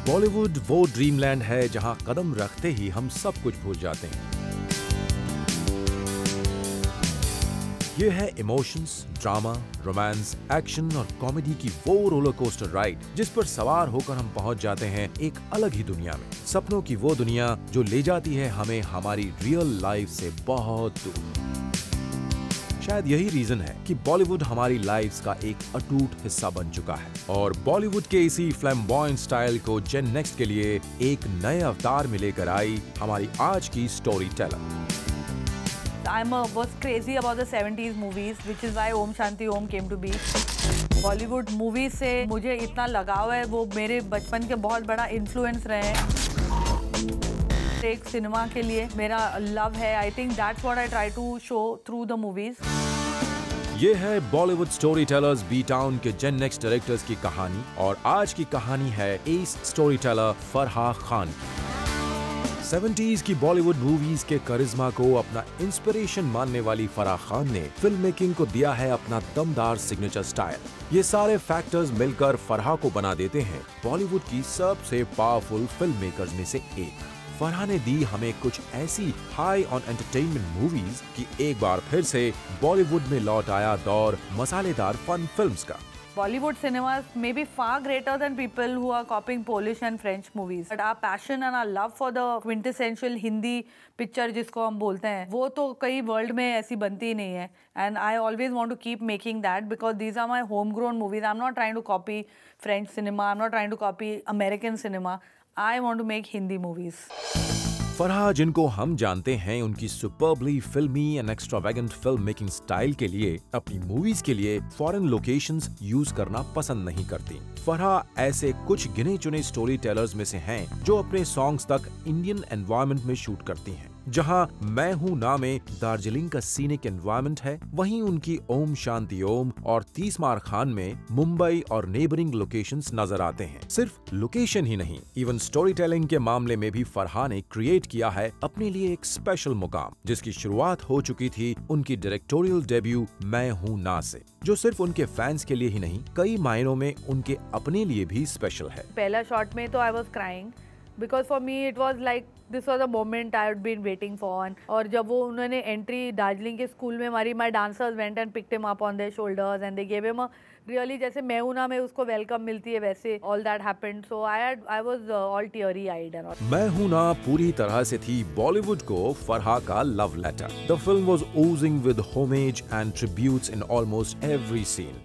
बॉलीवुड वो ड्रीमलैंड है जहां कदम रखते ही हम सब कुछ भूल जाते हैं। ये है इमोशंस, ड्रामा, रोमांस, एक्शन और कॉमेडी की वो रोलर कोस्टर राइड जिस पर सवार होकर हम पहुंच जाते हैं एक अलग ही दुनिया में। सपनों की वो दुनिया जो ले जाती है हमें हमारी रियल लाइफ से बहुत दूर। शायद यही रीजन है कि बॉलीवुड हमारी लाइफ्स का एक अटूट हिस्सा बन चुका है और बॉलीवुड के इसी फ्लैम्बॉयंट स्टाइल को जेन नेक्स्ट के लिए एक नए अवतार में लेकर आई हमारी आज की story teller. was crazy about the 70s movies, which is why Om Shanti Om came to be. Bollywood movie से मुझे इतना लगाव है, वो मेरे बचपन के बहुत बड़ा इन्फ्लुएंस रहे हैं। एक सिनेमा के लिए मेरा लव है। I think that's what I try to show through the movies. ये है Bollywood story tellers B town के जेन नेक्स्ट डायरेक्टर्स की कहानी और आज की कहानी है S story teller Farha Khan. 70s की बॉलीवुड मूवीज के करिश्मा को अपना इंस्पिरेशन मानने वाली फराह खान ने फिल्म मेकिंग को दिया है अपना दमदार सिग्नेचर स्टाइल। ये सारे फैक्टर्स मिलकर फराह को बना देते हैं बॉलीवुड की सबसे पावरफुल फिल्म मेकर्स में से एक। फराह ने दी हमें कुछ ऐसी हाई ऑन एंटरटेनमेंट मूवीज कि एक बार फिर से बॉलीवुड में लौट आया दौर मसालेदार फन फिल्म्स का। Bollywood cinemas may be far greater than people who are copying Polish and French movies. But our passion and our love for the quintessential Hindi picture जिसको हम बोलते हैं, वो तो कई world में ऐसी बनती ही नहीं है. And I always want to keep making that because these are my homegrown movies. I'm not trying to copy French cinema. I'm not trying to copy American cinema. I want to make Hindi movies. Farah जिनको हम जानते हैं उनकी superbly फिल्मी and extravagant film making style के लिए अपनी movies के लिए फॉरेन लोकेशंस यूज करना पसंद नहीं करती। फराह ऐसे कुछ गिने चुने स्टोरी टेलर्स में से हैं जो अपने सॉन्ग्स तक इंडियन एनवायरनमेंट में शूट करती हैं। जहां मैं हूं ना में दार्जिलिंग का सीनिक एनवायरनमेंट है, वहीं उनकी ओम शांति ओम और 30 मार खान में मुंबई और नेबरिंग लोकेशंस नजर आते हैं। सिर्फ लोकेशन ही नहीं, इवन स्टोरी टेलिंग के मामले में भी फराह ने क्रिएट किया है अपने लिए एक स्पेशल मुकाम जिसकी शुरुआत हो चुकी थी उनकी डायरेक्टोरियल डेब्यू मैं हूं ना से, जो सिर्फ उनके फैंस के लिए ही नहीं कई मायनों में उनके अपने लिए भी स्पेशल है। पहला शॉट में तो I was crying because for me it was like this was a moment I had been waiting for. और जब वो उन्होंने एंट्री दार्जिलिंग के स्कूल में मारी, my dancers went and picked him up on their shoulders and they gave him a really जैसे मैं हूं ना में उसको वेलकम मिलती है वैसे all that happened. So I was all teary eyed and all. मैं हूं ना पूरी तरह से थी बॉलीवुड को फराह का love letter. The film was oozing with homage and tributes in almost every scene.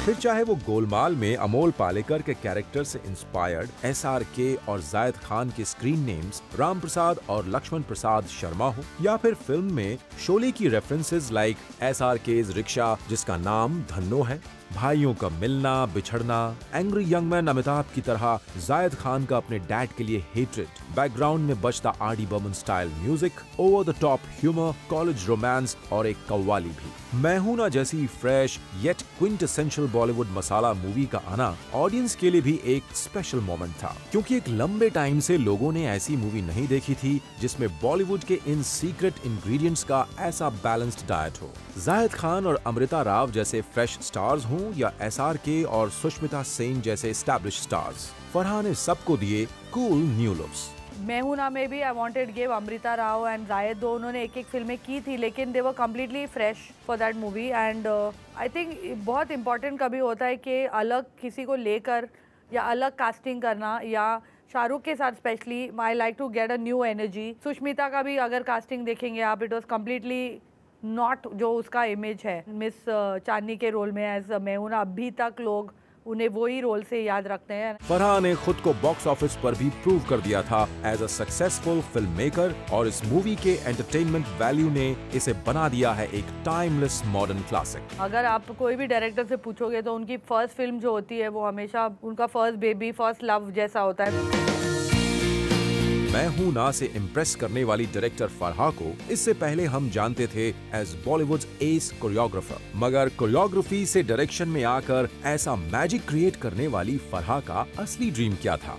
फिर चाहे वो गोलमाल में अमोल पालेकर के कैरेक्टर से इंस्पायर्ड SRK और जायद खान के स्क्रीन नेम्स राम प्रसाद और लक्ष्मण प्रसाद शर्मा हो, या फिर फिल्म में शोले की रेफरेंसेस लाइक SRK's रिक्शा जिसका नाम धन्नो है, भाइयों का मिलना बिछड़ना, एंग्री यंग मैन अमिताभ की तरह जायद खान का अपने डैड के लिए हेट्रेड, बैकग्राउंड में बजता R.D. Burman style music, over the top humour, college romance और एक कव्वाली भी। मैं हूं ना जैसी fresh yet quintessential Bollywood masala movie का आना ऑडियंस के लिए भी एक स्पेशल मोमेंट था, क्योंकि एक लंबे टाइम से लोगों ने ऐसी मूवी नहीं देखी थी जिसमें बॉलीवुड के इन सीक्रेट इंग्रेडिएंट्स का ऐसा बैलेंस्ड डाइट हो। जायद खान और अमृता राव जैसे फ्रेश स्टार्स हों या SRK और सुष्मिता सेन जैसे एस्टैब्लिश स्टार्स, फराह ने सबको दिए कूल न्यू लुक्स। मैं हूं ना में भी I wanted give Amrita Rao and Zayed, though उन्होंने एक फिल्में की थी लेकिन they were completely fresh for that movie. And I think बहुत इंपॉर्टेंट कभी होता है कि अलग किसी को लेकर या अलग कास्टिंग करना, या शाहरुख के साथ specially I like to get a new energy. Sushmita का भी अगर कास्टिंग देखेंगे आप, इट वॉज कम्प्लीटली नॉट जो उसका इमेज है मिस चांदनी के रोल में एज मैं हूं ना। अभी तक लोग उन्हें वही रोल से याद रखते हैं। फराह ने खुद को बॉक्स ऑफिस पर भी प्रूव कर दिया था as a successful film maker और इस मूवी के एंटरटेनमेंट वैल्यू ने इसे बना दिया है एक टाइमलेस मॉडर्न क्लासिक। अगर आप कोई भी डायरेक्टर से पूछोगे तो उनकी फर्स्ट फिल्म जो होती है वो हमेशा उनका फर्स्ट बेबी, फर्स्ट लव जैसा होता है। मैं हूं ना से इम्प्रेस करने वाली डायरेक्टर फराह को इससे पहले हम जानते थे एज बॉलीवुड्स एस कोरियोग्राफर, मगर कोरियोग्राफी से डायरेक्शन में आकर ऐसा मैजिक क्रिएट करने वाली फराह का असली ड्रीम क्या था?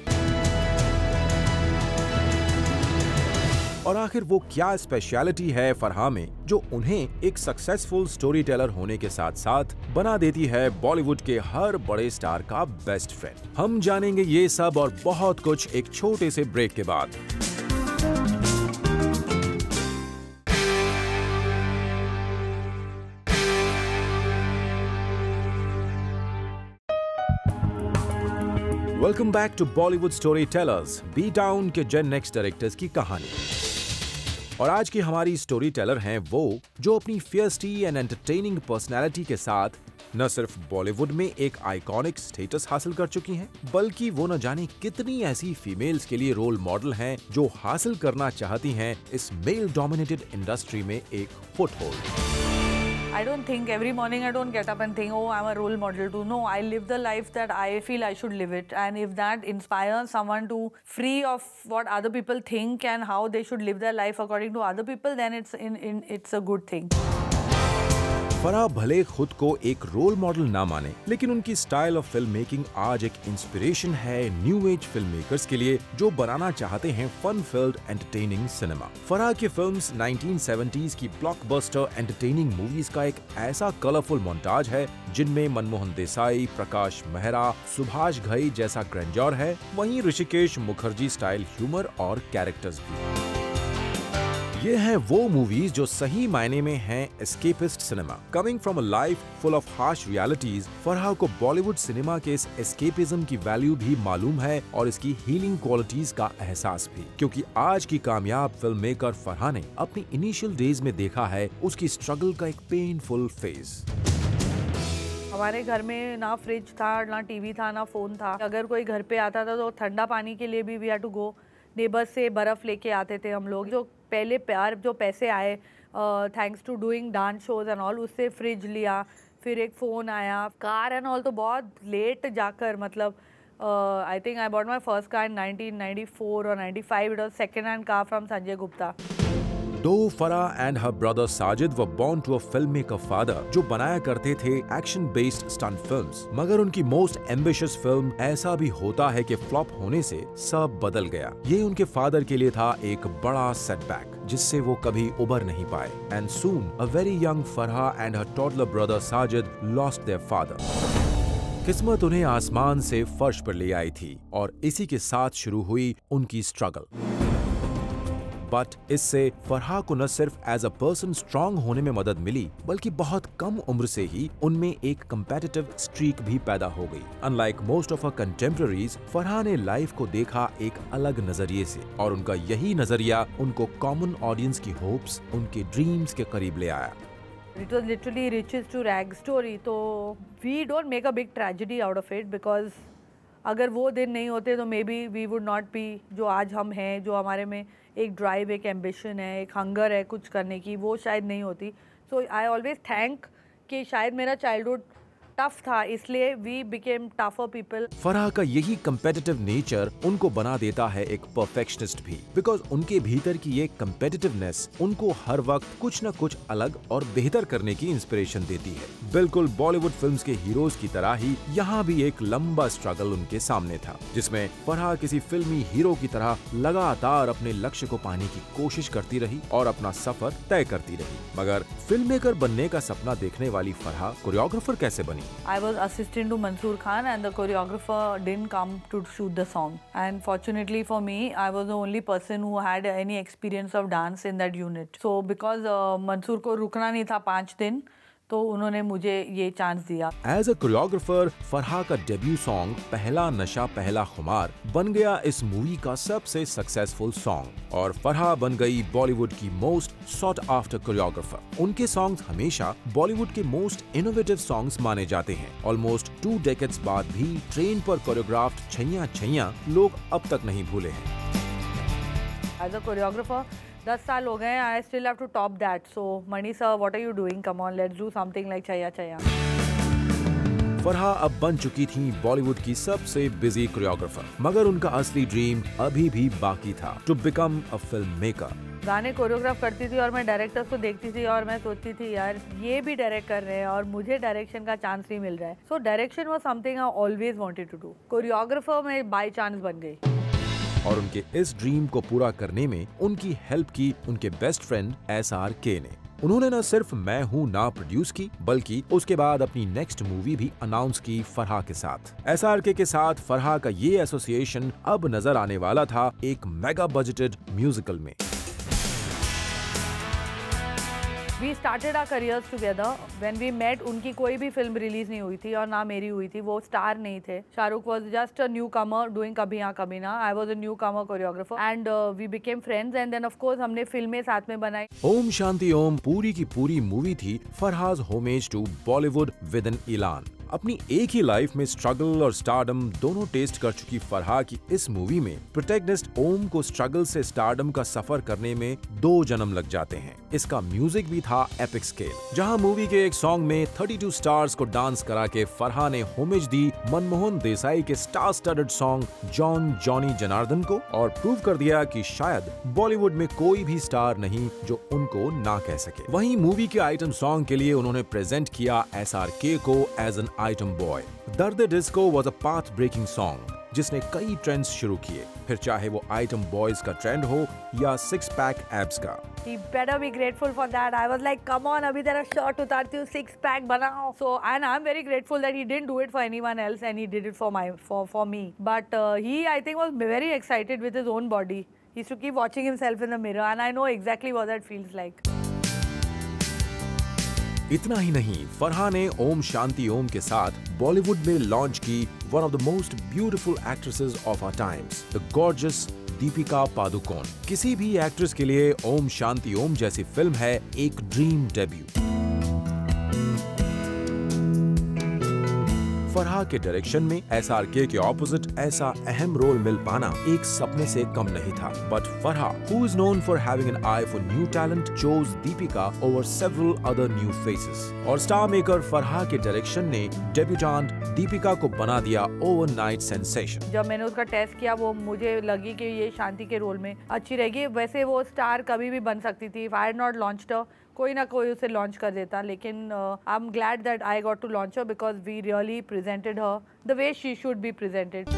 और आखिर वो क्या स्पेशलिटी है फरहा में जो उन्हें एक सक्सेसफुल स्टोरी टेलर होने के साथ साथ बना देती है बॉलीवुड के हर बड़े स्टार का बेस्ट फ्रेंड। हम जानेंगे ये सब और बहुत कुछ एक छोटे से ब्रेक के बाद। Welcome back to Bollywood story tellers, B town के जेन नेक्स्ट डायरेक्टर्स की कहानी। और आज की हमारी स्टोरी टेलर हैं वो जो अपनी फियर्स्टी एंड एंटरटेनिंग पर्सनैलिटी के साथ न सिर्फ बॉलीवुड में एक आइकॉनिक स्टेटस हासिल कर चुकी हैं, बल्कि वो न जाने कितनी ऐसी फीमेल्स के लिए रोल मॉडल हैं जो हासिल करना चाहती हैं इस मेल डोमिनेटेड इंडस्ट्री में एक foothold. I don't think every morning I don't get up and think, oh, I'm a role model too. No, I live the life that I feel I should live it. And if that inspires someone to free of what other people think and how they should live their life according to other people, then it's a good thing. Farha भले खुद को एक role model ना माने, लेकिन उनकी style of film making आज एक इंस्पिरेशन है न्यू एज फिल्म मेकर्स के लिए जो बनाना चाहते हैं fun filled entertaining cinema. Farah की फिल्म्स 1970s की ब्लॉकबस्टर एंटरटेनिंग मूवीज का एक ऐसा कलरफुल मोन्टाज है जिनमें मनमोहन देसाई, प्रकाश मेहरा, सुभाष घई जैसा ग्रैंडयोर है, वहीं ऋषिकेश मुखर्जी स्टाइल ह्यूमर और कैरेक्टर्स भी। ये हैं वो मूवीज जो सही मायने में हैं escapist cinema. Coming from a life full of harsh realities, Farha को बॉलीवुड सिनेमा के इस एस्केपिज्म की वैल्यू भी मालूम है और इसकी हीलिंग क्वालिटीज का एहसास भी, क्योंकि आज की कामयाब फिल्म मेकर फरहा ने अपनी इनिशियल डेज में देखा है उसकी स्ट्रगल का एक पेनफुल फेज। हमारे घर में ना फ्रिज था, ना टीवी था, ना फोन था। अगर कोई घर पे आता था तो ठंडा पानी के लिए भी we had to go neighbours से बर्फ लेके आते थे हम लोग। जो पहले प्यार जो पैसे आए thanks to doing dance shows and all, उससे फ्रिज लिया, फिर एक फ़ोन आया, कार एंड ऑल तो बहुत लेट जाकर, मतलब I think I bought my first car in 1994 और 95। It was second hand car from Sanjay Gupta. Though Farah and her brother Sajid were born to a filmmaker father जो बनाया करते थे एक्शन बेस्ड स्टंट फिल्म्स, मगर उनकी most ambitious film ऐसा भी होता है कि फ्लॉप होने से सब बदल गया। ये उनके फादर के लिए था एक बड़ा सेटबैक जिससे वो कभी उबर नहीं पाए। And soon a very young Farha and her toddler brother Sajid lost their father. किस्मत उन्हें आसमान से फर्श पर ले आई थी और इसी के साथ शुरू हुई उनकी स्ट्रगल। बट इससे फरहा को न सिर्फ एज अ पर्सन स्ट्रांग होने में मदद मिली, बल्कि बहुत कम उम्र से ही उनमें एक कम्पेटिटिव स्ट्रीक भी पैदा हो गई। Unlike most of her contemporaries, Farha ने लाइफ को देखा एक अलग नजरिए से और उनका यही नजरिया उनको कॉमन ऑडियंस की होप्स, उनके ड्रीम्स के करीब ले आया। It was literally riches to rags story. तो we don't make a big tragedy out of it because अगर वो दिन नहीं होते तो maybe we would not be जो आज हम हैं, जो हमारे में एक ड्राइव, एक एम्बिशन है, एक हंगर है कुछ करने की, वो शायद नहीं होती। सो आई ऑलवेज थैंक कि शायद मेरा चाइल्डहुड टफ था, इसलिए we became tougher people. Farah का यही कम्पेटिटिव नेचर उनको बना देता है एक परफेक्शनिस्ट भी, बिकॉज उनके भीतर की ये कम्पेटिटिवनेस उनको हर वक्त कुछ न कुछ अलग और बेहतर करने की इंस्पिरेशन देती है। बिल्कुल बॉलीवुड फिल्म्स के हीरोज की तरह ही यहाँ भी एक लंबा स्ट्रगल उनके सामने था, जिसमें फरहा किसी फिल्मी हीरो की तरह लगातार अपने लक्ष्य को पाने की कोशिश करती रही और अपना सफर तय करती रही। मगर फिल्म मेकर बनने का सपना देखने वाली फरहा कोरियोग्राफर कैसे बनी? I was assistant to Mansoor Khan and the choreographer didn't come to shoot the song. And fortunately for me, I was the only person who had any experience of dance in that unit. So because Mansoor को रुकना नहीं था 5 दिन, तो उन्होंने मुझे ये chance दिया। एज अ कोरियोग्राफर, फरहा का डेब्यू सॉन्ग पहला नशा पहला खुमार बन गया इस मूवी का सबसे सक्सेसफुल सॉन्ग और फरहा बन गई बॉलीवुड की मोस्ट सॉट आफ्टर कोरियोग्राफर। उनके सॉन्ग्स हमेशा बॉलीवुड के मोस्ट इनोवेटिव सॉन्ग्स माने जाते हैं। ऑलमोस्ट 2 डेकेड्स बाद भी ट्रेन पर कोरियोग्राफ्ड छैया छैया लोग अब तक नहीं भूले हैं। एज अ कोरियोग्राफर 10 साल हो गए हैं, I still have to top that. So Mani sir, what are you doing? Come on, let's do something like Chaiyya Chaiyya. Farah अब बन चुकी थी बॉलीवुड की सबसे बिजी कोरियोग्राफर, मगर उनका असली ड्रीम अभी भी बाकी था, to become a film maker. गाने कोरियोग्राफ करती थी और मैं डायरेक्टर्स को देखती थी और मैं सोचती थी यार ये भी डायरेक्ट कर रहे हैं और मुझे डायरेक्शन का चांस नहीं मिल रहा है। So direction was something I always wanted to do. Choreographer मैं बाय चांस बन गई। और उनके इस ड्रीम को पूरा करने में उनकी हेल्प की उनके बेस्ट फ्रेंड SRK ने। उन्होंने न सिर्फ मैं हूं ना प्रोड्यूस की, बल्कि उसके बाद अपनी नेक्स्ट मूवी भी अनाउंस की फरहा के साथ। SRK के साथ फरहा का ये एसोसिएशन अब नजर आने वाला था एक मेगा बजटेड म्यूजिकल में। We started our careers together. When we met, उनकी कोई भी फिल्म रिलीज नहीं हुई थी और ना मेरी हुई थी। वो स्टार नहीं थे। Shahrukh was just a newcomer doing कभी हाँ कभी ना। I was a newcomer choreographer and we became friends and then of course हमने फिल्में साथ में बनाई। ओम शांति ओम पूरी की पूरी मूवी थी Farah's homage to Bollywood with an elan. अपनी एक ही लाइफ में स्ट्रगल और स्टारडम दोनों टेस्ट कर चुकी फरहा की इस मूवी में प्रोटैगनिस्ट ओम को स्ट्रगल से स्टारडम का सफर करने में 2 जन्म लग जाते हैं। इसका म्यूजिक भी था एपिक स्केल, जहां मूवी के एक सॉन्ग में 32 स्टार्स को डांस करा के फरहा ने होमेज दी मनमोहन देसाई के star studded song John Jani Janardan को और प्रूव कर दिया कि शायद बॉलीवुड में कोई भी स्टार नहीं जो उनको ना कह सके। वहीं मूवी के आइटम सॉन्ग के लिए उन्होंने प्रेजेंट किया SRK को as an item boy. Dard disco was a path breaking song जिसने कई ट्रेंड्स शुरू किए, फिर चाहे वो आइटम बॉयज का ट्रेंड हो या 6 पैक एब्स का। He better be grateful for that. I was like, come on, अभी तेरा शर्ट उतारती हूँ, 6 पैक बनाओ। So and I'm very grateful that he didn't do it for anyone else and he did it for me. But he I think was very excited with his own body. He used to keep watching himself in the mirror and I know exactly what that feels like. इतना ही नहीं, फरहा ने ओम शांति ओम के साथ बॉलीवुड में launch की one of the most beautiful actresses of our times, the gorgeous Deepika Padukone. किसी भी actress के लिए ओम शांति ओम जैसी फिल्म है एक ड्रीम डेब्यू। फरहा के डायरेक्शन में SRK के ऑपोजिट ऐसा अहम रोल मिल पाना एक सपने से कम नहीं था। But Farha, who is known for having an eye for new talent, chose Deepika over several other new faces। और स्टार मेकर फरहा के डायरेक्शन ने डेब्यूटेंट दीपिका को बना दिया ओवरनाइट सेंसेशन। जब मैंने उसका टेस्ट किया वो मुझे लगी कि ये शांति के रोल में अच्छी रहेगी। वैसे वो स्टार कभी भी बन सकती थी। If I had not launched her, कोई ना कोई उसे लॉन्च कर देता, लेकिन I am glad that I got to launch her because we really presented her the way she should be presented.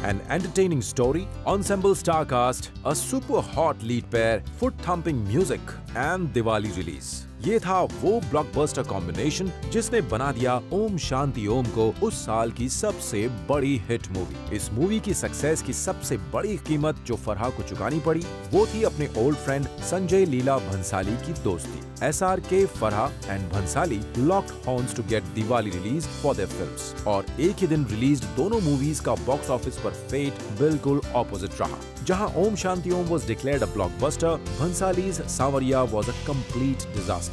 An entertaining story, ensemble star cast, a super hot lead pair, foot-thumping music and Diwali release. ये था वो blockbuster combination जिसने बना दिया ओम शांति ओम को उस साल की सबसे बड़ी हिट मूवी। इस मूवी की सक्सेस की सबसे बड़ी कीमत जो फरहा को चुकानी पड़ी वो थी अपने ओल्ड फ्रेंड संजय लीला भंसाली की दोस्ती। SRK, Farah and Bhansali locked horns to get Diwali release for their films और एक ही दिन रिलीज दोनों मूवीज का बॉक्स ऑफिस पर फेट बिल्कुल ऑपोजिट रहा। जहां Om Shanti Om was declared a blockbuster, Bhansali's Saawariya was a complete disaster.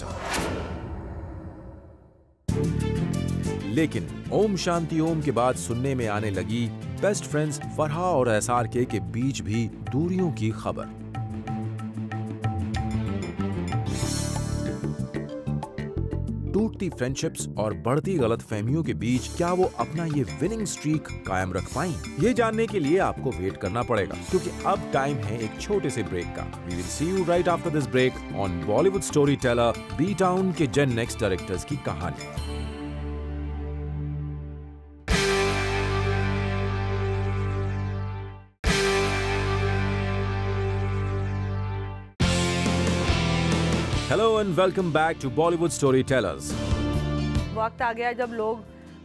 लेकिन ओम शांति ओम के बाद सुनने में आने लगी बेस्ट फ्रेंड्स फरहा और SRK के बीच भी दूरियों की खबर। टूटती फ्रेंडशिप्स और बढ़ती गलतफहमियों के बीच क्या वो अपना ये विनिंग स्ट्रीक कायम रख पाई? ये जानने के लिए आपको वेट करना पड़ेगा क्योंकि अब टाइम है एक छोटे से ब्रेक का। We will see you right after this break on Bollywood story teller B town के जेन नेक्स्ट डायरेक्टर्स की कहानी। Hello and welcome back to Bollywood story tellers. वक्त आ गया जब लोग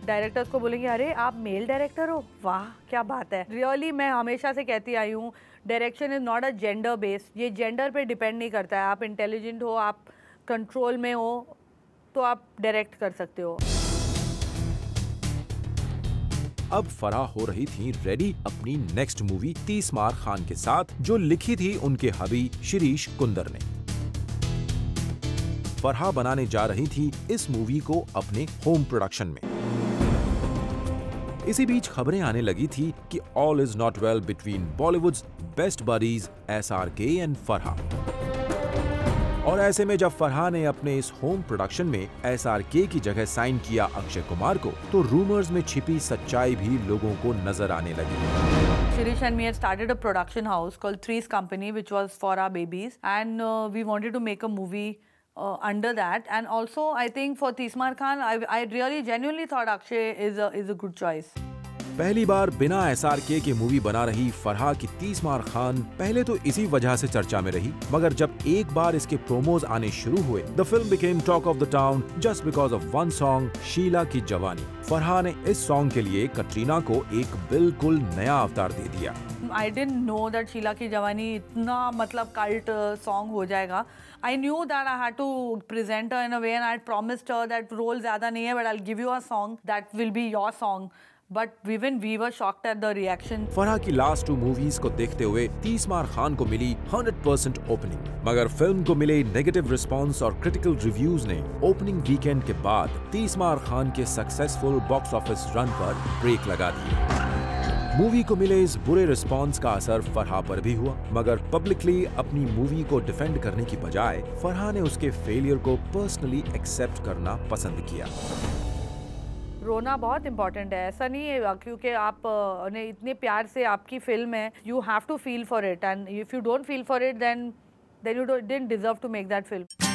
डायरेक्टर्स को बोलेंगे अरे आप मेल डायरेक्टर हो, वाह क्या बात है। रियली मैं हमेशा से कहती आई हूँ direction is not a gender based. ये जेंडर पे डिपेंड नहीं करता है। आप इंटेलिजेंट हो, आप कंट्रोल में हो तो आप डायरेक्ट कर सकते हो। अब फरहा हो रही थी रेडी अपनी नेक्स्ट मूवी तीसमार खान के साथ जो लिखी थी उनके हबी शिरीष कुंदर ने। फरहा बनाने जा रही थी इस मूवी को अपने होम प्रोडक्शन में। इसी बीच खबरें आने लगी थी कि all is not well between Bollywood's best buddies SRK and Farah. और ऐसे में जब फरहा ने अपने इस होम प्रोडक्शन में SRK की जगह साइन किया अक्षय कुमार को, तो रूमर्स में छिपी सच्चाई भी लोगों को नजर आने लगी। Shirish and me had started a production house called Three's Company, which was for our babies, and we wanted to make a movie under that. And also, I think for Tismar Khan, I really genuinely thought Akshay is a good choice. पहली बार बिना SRK की movie बना रही फरहा की तीसमार खान पहले तो इसी वजह से चर्चा में रही, मगर जब एक बार इसके प्रोमोज आने शुरू हुए, the film became talk of the town just because of one song, Sheila Ki Jawani. Farha ने इस सॉन्ग के लिए कटरीना को एक बिल्कुल नया अवतार दे दिया। I didn't know that Sheila Ki जवानी इतना मतलब कल्ट सॉन्ग हो जाएगा। I knew that I had to present her in a way and I had promised her that role ज़्यादा नहीं है, but I'll give you a song that will be your song. But even we were shocked at the reaction. Farha की last 2 movies को देखते हुए तीसमार खान को मिली 100% opening, मगर film को मिले नेगेटिव रिस्पांस और क्रिटिकल रिव्यूज ने ओपनिंग वीकेंड के बाद तीसमार खान के सक्सेसफुल बॉक्स ऑफिस रन पर ब्रेक लगा दिए। मूवी को मिले इस बुरे रिस्पांस का असर फरहा पर भी हुआ, मगर पब्लिकली अपनी मूवी को डिफेंड करने की बजाय फरहा ने उसके फेलियर को पर्सनली एक्सेप्ट करना पसंद किया। रोना बहुत इंपॉर्टेंट है, ऐसा नहीं है क्योंकि आप ने इतने प्यार से आपकी फिल्म है, you have to feel for it and if you don't feel for it then you didn't deserve to make that film.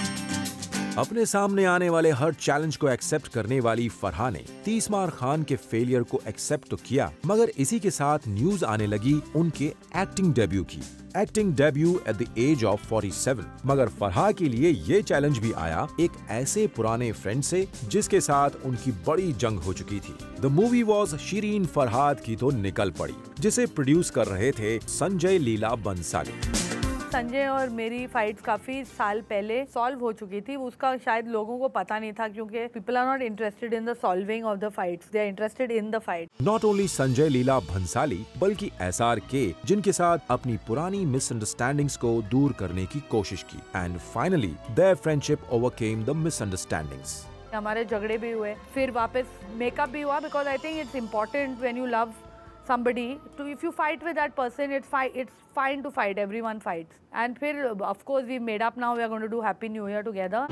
अपने सामने आने वाले हर चैलेंज को एक्सेप्ट करने वाली फरहा ने तीसमार खान के फेलियर को एक्सेप्ट तो किया, मगर इसी के साथ न्यूज आने लगी उनके एक्टिंग डेब्यू की। Acting debut at the age of 47, मगर फरहा के लिए ये चैलेंज भी आया एक ऐसे पुराने फ्रेंड से जिसके साथ उनकी बड़ी जंग हो चुकी थी। The movie was Shirin Farhad की तो निकल पड़ी, जिसे प्रोड्यूस कर रहे थे संजय लीला बंसाली। संजय और मेरी फाइट्स काफी साल पहले सॉल्व हो चुकी थी, उसका शायद लोगों को पता नहीं था क्योंकि people are not interested in the solving of the fights, they are interested in the fight. Not only Sanjay Leela Bhansali बल्कि SRK, जिनके साथ अपनी पुरानी मिसअंडरस्टैंडिंग्स को दूर करने की कोशिश की, and finally their friendship overcame the misunderstandings. हमारे झगड़े भी हुए, फिर वापस मेकअप भी हुआ, because I think it's important when you love somebody to if you fight with that person, it's fine to fight, everyone fights, and फिर of course we made up, now we are going to do happy new year together.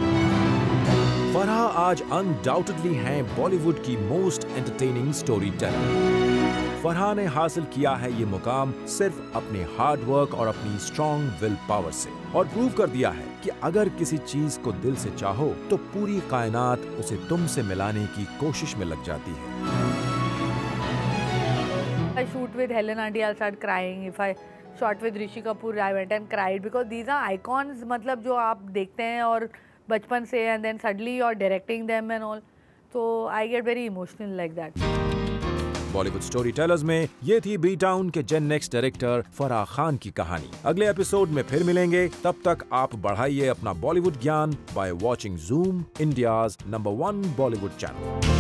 Farha आज undoubtedly हैं बॉलीवुड की most entertaining story teller. Farha ने हासिल किया है ये मुकाम सिर्फ अपने हार्ड वर्क और अपनी स्ट्रॉन्ग विल पावर से, और प्रूव कर दिया है कि अगर किसी चीज को दिल से चाहो तो पूरी कायनात उसे तुमसे मिलाने की कोशिश में लग जाती है। I shoot with Helen Aunty, I'll start crying. If I shot with Rishi Kapoor, I went and cried because these are icons, मतलब जो आप देखते हैं और बचपन से, and then suddenly you're directing them and all. So I get very emotional like that. Bollywood story tailors में ये थी बी टाउन के gen next director Farha Khan की कहानी। अगले एपिसोड में फिर मिलेंगे, तब तक आप बढ़ाइए अपना बॉलीवुड ज्ञान by watching Zoom, India's number 1 Bollywood channel.